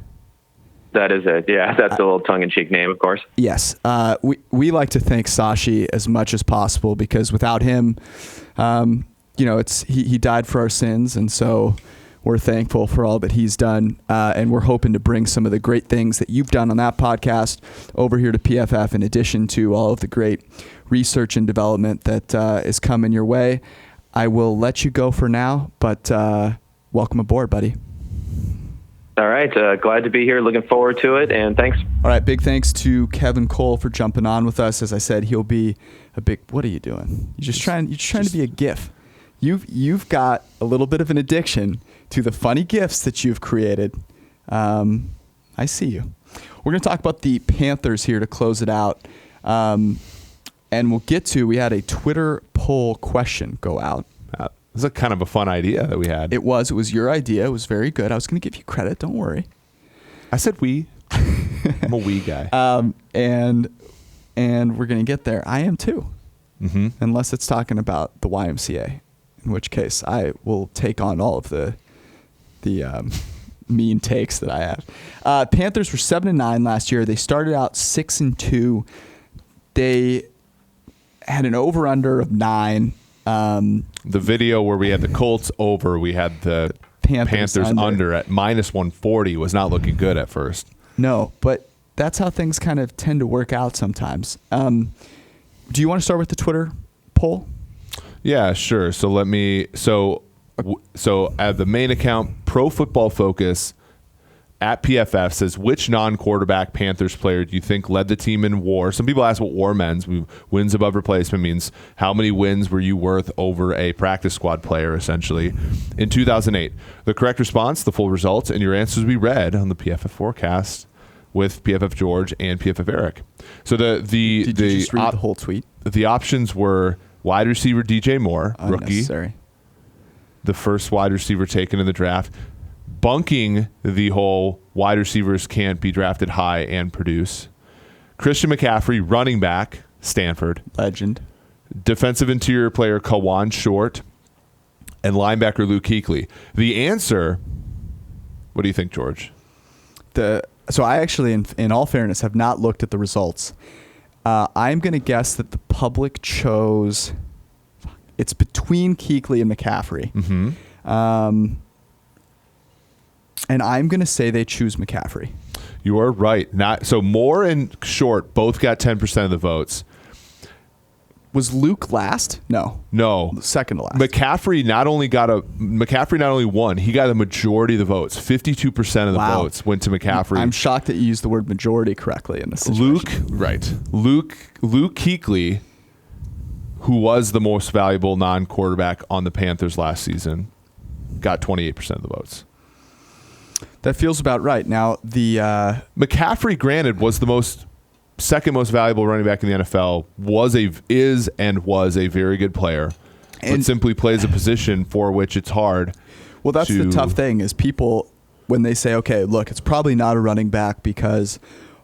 That is it. Yeah, that's a little tongue-in-cheek name, of course. Yes. We like to thank Sashi as much as possible because without him, he died for our sins, and so we're thankful for all that he's done, and we're hoping to bring some of the great things that you've done on that podcast over here to PFF in addition to all of the great research and development that is coming your way. I will let you go for now, but welcome aboard, buddy. All right. Glad to be here. Looking forward to it, and thanks. All right. Big thanks to Kevin Cole for jumping on with us. As I said, he'll be a big... What are you doing? You're just trying to be a GIF. You've got a little bit of an addiction to the funny GIFs that you've created. I see you. We're going to talk about the Panthers here to close it out. And we had a Twitter poll question go out. This is a kind of a fun idea that we had. It was your idea. It was very good. I was going to give you credit. Don't worry. I said we. I'm a we guy. And we're going to get there. I am too. Mm-hmm. Unless it's talking about the YMCA, in which case I will take on all of the mean takes that I have. Panthers were 7-9 last year. They started out 6-2. They had an over/under of 9. The video where we had the Colts over, we had the Panthers under at -140 was not looking good at first. No, but that's how things kind of tend to work out sometimes. Do you want to start with the Twitter poll? Yeah, sure. So at the main account, Pro Football Focus at PFF says, which non-quarterback Panthers player do you think led the team in WAR? Some people ask what WAR means. Wins above replacement means how many wins were you worth over a practice squad player, essentially, in 2008. The correct response, the full results, and your answers we read on the PFF forecast with PFF George and PFF Eric. So Did you just read the whole tweet? The options were wide receiver DJ Moore, rookie, unnecessary. The first wide receiver taken in the draft, bunking the whole wide receivers can't be drafted high and produce. Christian McCaffrey, running back, Stanford. Legend. Defensive interior player Kawan Short, and linebacker Luke Kuechly. The answer, what do you think, George? So I actually, in all fairness, have not looked at the results. I'm going to guess that the public chose... It's between Kuechly and McCaffrey. Mm-hmm. And I'm going to say they choose McCaffrey. You are right. So Moore and Short both got 10% of the votes. Was Luke last? No. Second to last. McCaffrey not only won, he got a majority of the votes. 52% of the votes went to McCaffrey. I'm shocked that you used the word majority correctly in this situation. Luke Kuechly, who was the most valuable non-quarterback on the Panthers last season, got 28% of the votes. That feels about right. Now, the McCaffrey, granted, was the second most valuable running back in the NFL, was a very good player, but simply plays a position for which it's hard. Well, that's the tough thing is people, when they say, okay, look, it's probably not a running back because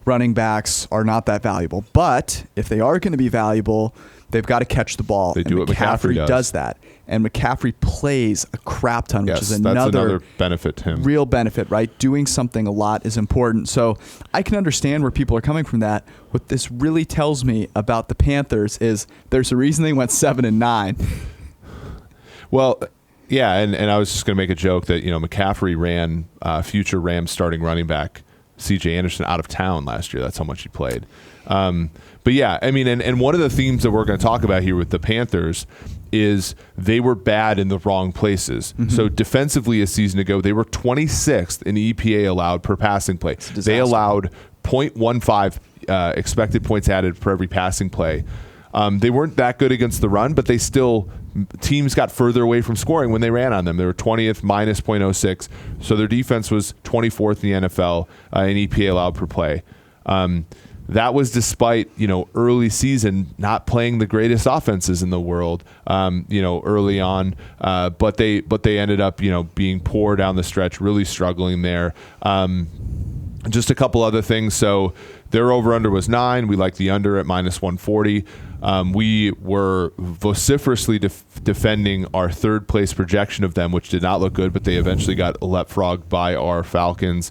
running backs are not that valuable. But if they are going to be valuable, they've got to catch the ball. They do what McCaffrey does that. And McCaffrey plays a crap ton, which is another benefit to him. Real benefit, right? Doing something a lot is important. So I can understand where people are coming from that. What this really tells me about the Panthers is there's a reason they went 7-9. Well, Yeah, and I was just going to make a joke that, McCaffrey ran future Rams starting running back C.J. Anderson out of town last year. That's how much he played. But yeah, I mean, and one of the themes that we're going to talk about here with the Panthers is they were bad in the wrong places. Mm-hmm. So defensively a season ago, they were 26th in EPA allowed per passing play. They allowed 0.15 expected points added per every passing play. They weren't that good against the run, but teams got further away from scoring when they ran on them. They were 20th, minus 0.06. So their defense was 24th in the NFL in EPA allowed per play. That was despite, early season not playing the greatest offenses in the world, early on. But they ended up, being poor down the stretch, really struggling there. Just a couple other things. So their over-under was 9. We like the under at minus 140. We were vociferously defending our third-place projection of them, which did not look good, but they eventually got leapfrogged by our Falcons.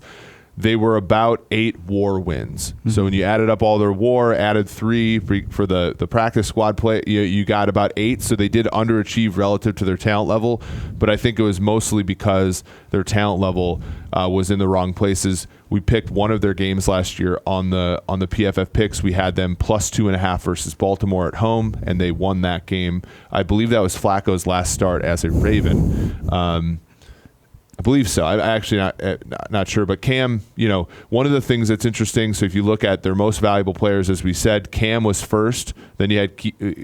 They were about 8 WAR wins. Mm-hmm. So when you added up all their WAR, added 3 for the practice squad play, you got about 8. So they did underachieve relative to their talent level. But I think it was mostly because their talent level was in the wrong places. We picked one of their games last year on the PFF picks. We had them plus 2.5 versus Baltimore at home, and they won that game. I believe that was Flacco's last start as a Raven. I believe so. I'm actually not sure. But Cam, one of the things that's interesting, so if you look at their most valuable players, as we said, Cam was first. Then you had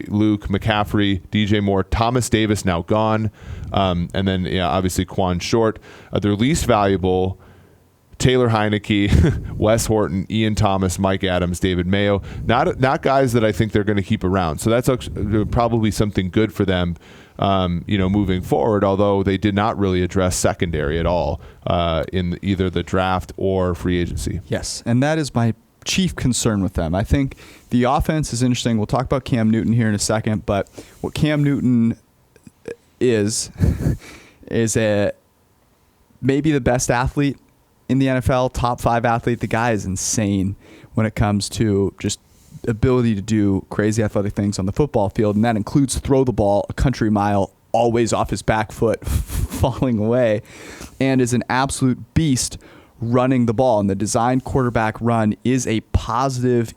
Luke, McCaffrey, DJ Moore, Thomas Davis now gone. And then, obviously Quan Short. Their least valuable, Taylor Heineke, Wes Horton, Ian Thomas, Mike Adams, David Mayo. Not guys that I think they're going to keep around. So that's probably something good for them. Moving forward, although they did not really address secondary at all in either the draft or free agency. Yes, and that is my chief concern with them. I think the offense is interesting. We'll talk about Cam Newton here in a second, but what Cam Newton is maybe the best athlete in the NFL, top 5 athlete. The guy is insane when it comes to just ability to do crazy athletic things on the football field, and that includes throw the ball a country mile always off his back foot falling away, and is an absolute beast running the ball. And the designed quarterback run is a positive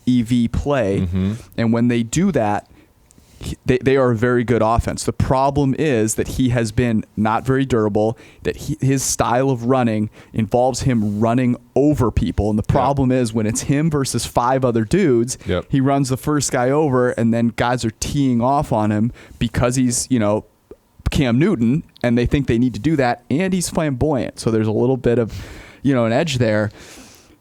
EV play. Mm-hmm. And when they do that, they are a very good offense. The problem is that he has been not very durable, that his style of running involves him running over people. And the problem is when it's him versus 5 other dudes, he runs the first guy over, and then guys are teeing off on him because he's, Cam Newton, and they think they need to do that, and he's flamboyant. So there's a little bit of, an edge there.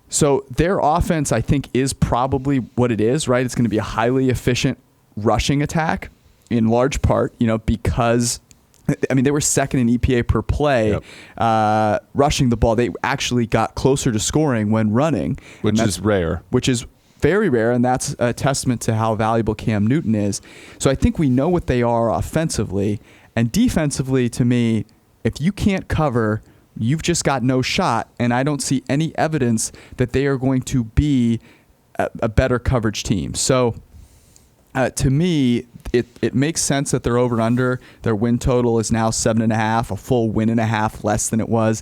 So their offense, I think, is probably what it is, right? It's going to be a highly efficient rushing attack in large part, because they were second in EPA per play, rushing the ball. They actually got closer to scoring when running, which is rare. Which is very rare, and that's a testament to how valuable Cam Newton is. So I think we know what they are offensively, and defensively, to me, if you can't cover, you've just got no shot, and I don't see any evidence that they are going to be a better coverage team. So to me, it makes sense that they're over and under. Their win total is now 7.5, a full win and a half less than it was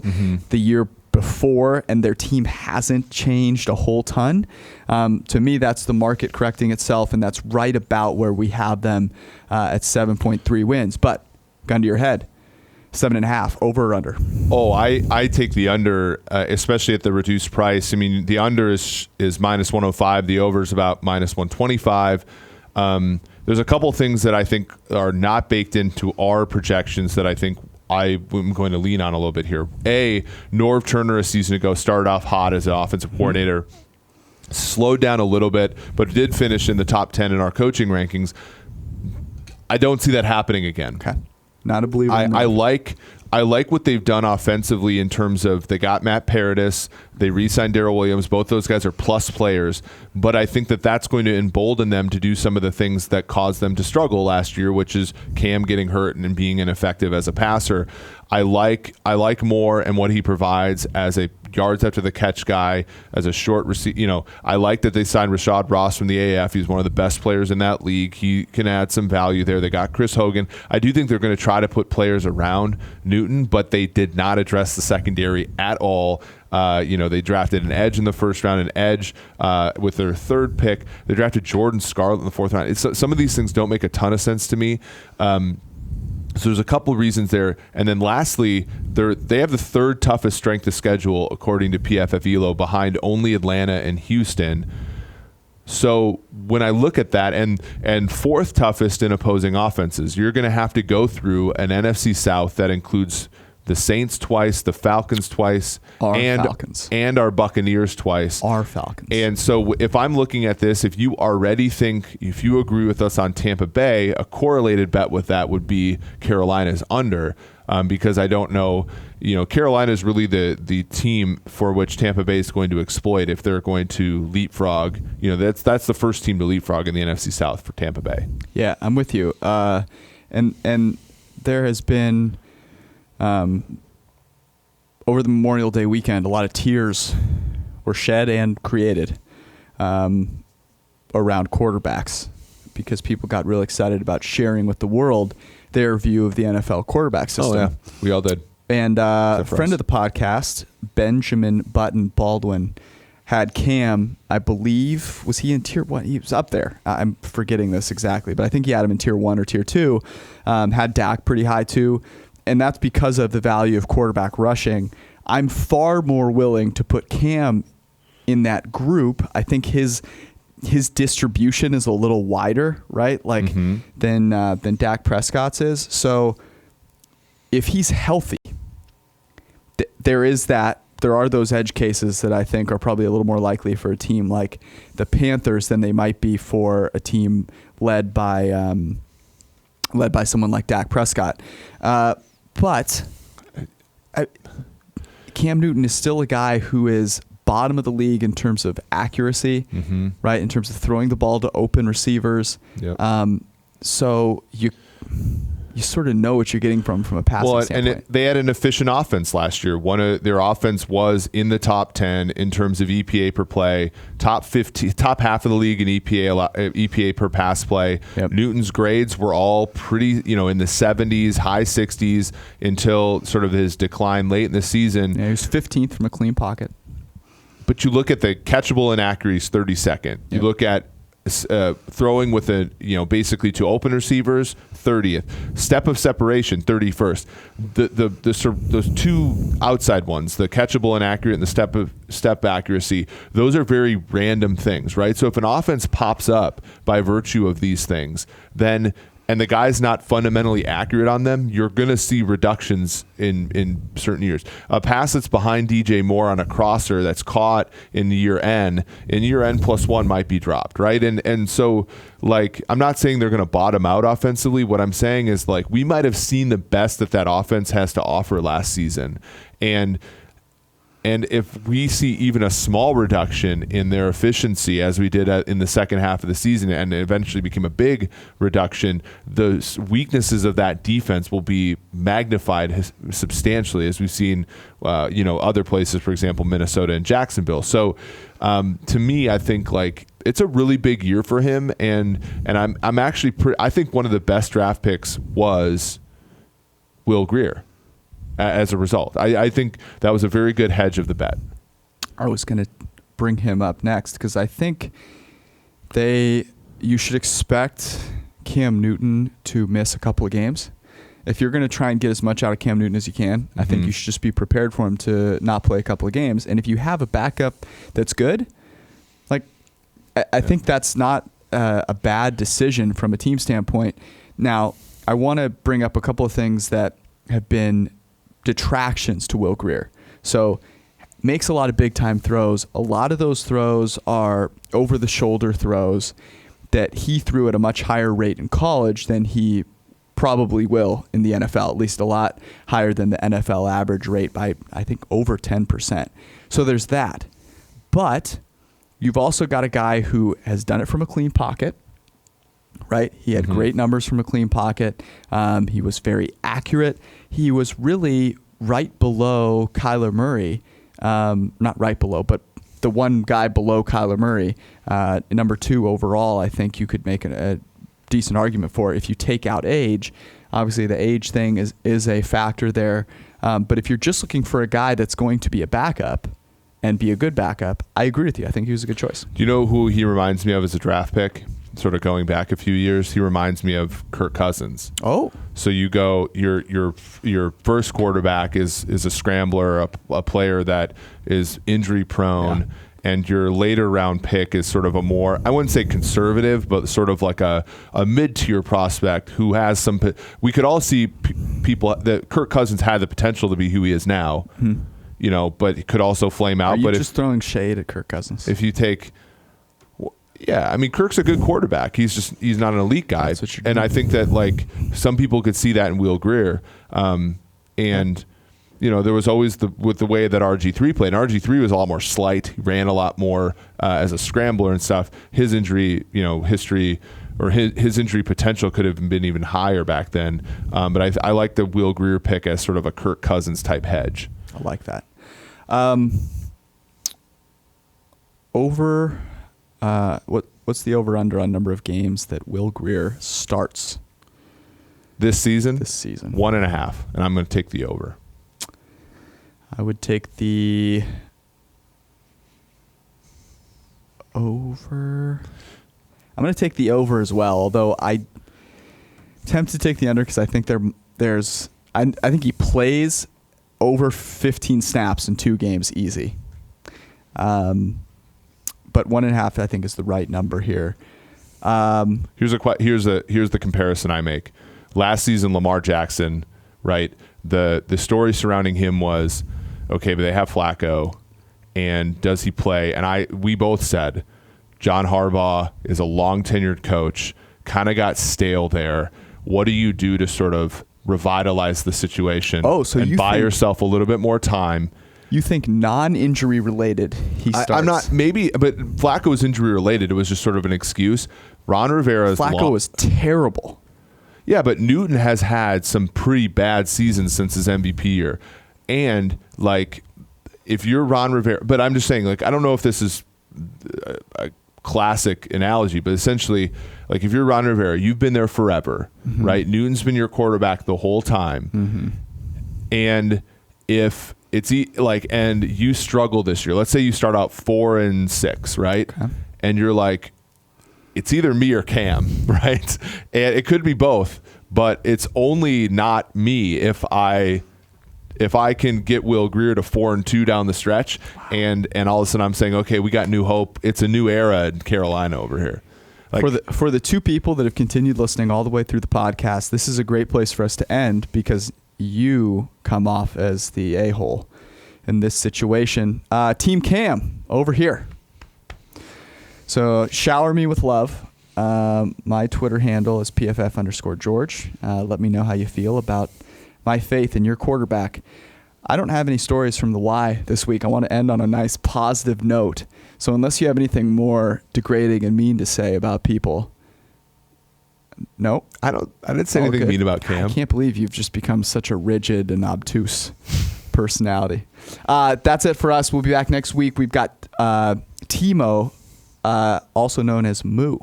the year before, and their team hasn't changed a whole ton. To me, that's the market correcting itself, and that's right about where we have them at 7.3 wins. But gun to your head, 7.5, over or under? Oh, I take the under, especially at the reduced price. I mean, the under is minus 105. The over is about minus 125. There's a couple things that I think are not baked into our projections that I think I'm going to lean on a little bit here. Norv Turner a season ago started off hot as an offensive coordinator, slowed down a little bit, but did finish in the top 10 in our coaching rankings. I don't see that happening again. Okay. Not a believer. I like what they've done offensively in terms of they got Matt Paradis, they re-signed Darrell Williams. Both those guys are plus players, but I think that that's going to embolden them to do some of the things that caused them to struggle last year, which is Cam getting hurt and being ineffective as a passer. I like Moore and what he provides as a yards after the catch guy, as a short receiver. I like that they signed Rashad Ross from the AF. He's one of the best players in that league. He can add some value there. They got Chris Hogan. I do think they're going to try to put players around Newton, but they did not address the secondary at all. They drafted an edge in the first round, an edge with their third pick. They drafted Jordan Scarlett in the fourth round. Some of these things don't make a ton of sense to me. So there's a couple reasons there. And then lastly, they have the third toughest strength of schedule according to PFF Elo, behind only Atlanta and Houston. So when I look at that, and fourth toughest in opposing offenses, you're going to have to go through an NFC South that includes the Saints twice, the Falcons twice, and our Buccaneers twice. Our Falcons. And so if I'm looking at this, if you agree with us on Tampa Bay, a correlated bet with that would be Carolina's under, because I don't know, Carolina is really the team for which Tampa Bay is going to exploit if they're going to leapfrog. That's the first team to leapfrog in the NFC South for Tampa Bay. Yeah, I'm with you. And there has been, over the Memorial Day weekend, a lot of tears were shed and created around quarterbacks, because people got real excited about sharing with the world their view of the NFL quarterback system. Oh, yeah. We all did. And a friend of the podcast, Benjamin Button Baldwin, had Cam, I believe, was he in tier 1? He was up there. I'm forgetting this exactly, but I think he had him in tier 1 or tier 2. Had Dak pretty high too. And that's because of the value of quarterback rushing. I'm far more willing to put Cam in that group. I think his distribution is a little wider, right? Than Dak Prescott's is. So if he's healthy, there are those edge cases that I think are probably a little more likely for a team like the Panthers than they might be for a team led by someone like Dak Prescott. But Cam Newton is still a guy who is bottom of the league in terms of accuracy, right? In terms of throwing the ball to open receivers. Yep. So you sort of know what you're getting from a passing standpoint. And they had an efficient offense last year. Their offense was in the top 10 in terms of EPA per play, top half of the league in EPA per pass play. Yep. Newton's grades were all pretty, in the 70s, high 60s until sort of his decline late in the season. Yeah, he was 15th from a clean pocket. But you look at the catchable inaccuracies, 32nd. You look at throwing with basically to open receivers, 30th. Step of separation, 31st. Those two outside ones, the catchable inaccurate and the step accuracy, those are very random things, right? So if an offense pops up by virtue of these things, and the guy's not fundamentally accurate on them, you're going to see reductions in certain years. A pass that's behind DJ Moore on a crosser that's caught in year N +1 might be dropped, right? And so, I'm not saying they're going to bottom out offensively. What I'm saying is, we might have seen the best that offense has to offer last season. And if we see even a small reduction in their efficiency, as we did in the second half of the season, and it eventually became a big reduction, the weaknesses of that defense will be magnified substantially, as we've seen, other places, for example, Minnesota and Jacksonville. So, to me, I think it's a really big year for him, and I'm actually I think one of the best draft picks was Will Grier. As a result, I think that was a very good hedge of the bet. I was going to bring him up next because I think you should expect Cam Newton to miss a couple of games. If you're going to try and get as much out of Cam Newton as you can, I think you should just be prepared for him to not play a couple of games. And if you have a backup that's good, I think that's not a bad decision from a team standpoint. Now, I want to bring up a couple of things that have been detractions to Will Grier. So makes a lot of big time throws. A lot of those throws are over the shoulder throws that he threw at a much higher rate in college than he probably will in the NFL, at least a lot higher than the NFL average rate by, I think, over 10%. So there's that. But you've also got a guy who has done it from a clean pocket. right? He had great numbers from a clean pocket. He was very accurate. He was really right below Kyler Murray. Not right below, but the one guy below Kyler Murray. Number 2 overall, I think you could make a decent argument for if you take out age. Obviously, the age thing is a factor there. But if you're just looking for a guy that's going to be a backup and be a good backup, I agree with you. I think he was a good choice. Do you know who he reminds me of as a draft pick? Sort of going back a few years, he reminds me of Kirk Cousins. Oh, so you go your first quarterback is a scrambler, a player that is injury prone, and your later round pick is sort of a more, I wouldn't say conservative, but sort of like a mid tier prospect who has some. We could all see people that Kirk Cousins had the potential to be who he is now, you know, but he could also flame out. Are you but just throwing shade at Kirk Cousins? If you take. Yeah, I mean, Kirk's a good quarterback. He's not an elite guy, and I think that like some people could see that in Will Grier. And you know, there was always with the way that RG3 played. And RG3 was a lot more slight. He ran a lot more as a scrambler and stuff. His injury, history or his injury potential could have been even higher back then. But I like the Will Grier pick as sort of a Kirk Cousins type hedge. I like that. What's the over-under on number of games that Will Grier starts this season? 1.5. And I'm going to take the over. I would take the over. I'm going to take the over as well, although I tempted to take the under because I think I think he plays over 15 snaps in 2 games easy. But 1.5, I think, is the right number here. Here's the comparison I make. Last season, Lamar Jackson, right? The story surrounding him was, okay, but they have Flacco, and does he play? And we both said, John Harbaugh is a long tenured coach, kind of got stale there. What do you do to sort of revitalize the situation? And buy yourself a little bit more time? You think non-injury related he starts? I'm not, maybe, but Flacco was injury related. It was just sort of an excuse. Ron Rivera's Flacco was terrible. Yeah, but Newton has had some pretty bad seasons since his MVP year. And, like, if you're Ron Rivera, but I'm just saying, like, I don't know if this is a classic analogy, but essentially, like, if you're Ron Rivera, you've been there forever, right? Newton's been your quarterback the whole time. And if it's and you struggle this year. Let's say you start out 4-6, right? Okay. And you're like, it's either me or Cam, right? And it could be both, but it's only not me if I can get Will Grier to 4-2 down the stretch, and all of a sudden I'm saying, okay, we got new hope. It's a new era in Carolina over here. Like, for the 2 people that have continued listening all the way through the podcast, this is a great place for us to end because you come off as the a-hole in this situation. Team Cam over here. So shower me with love. My Twitter handle is PFF_George. Let me know how you feel about my faith in your quarterback. I don't have any stories from the Y this week. I want to end on a nice positive note. So unless you have anything more degrading and mean to say about people, no, I didn't say anything mean about Cam. I can't believe you've just become such a rigid and obtuse personality. That's it for us. We'll be back next week. We've got Timo, also known as Moo,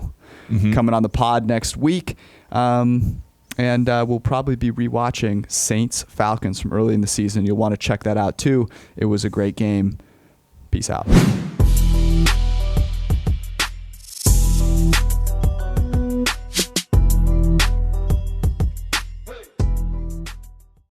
coming on the pod next week. And we'll probably be rewatching Saints-Falcons from early in the season. You'll want to check that out too. It was a great game. Peace out.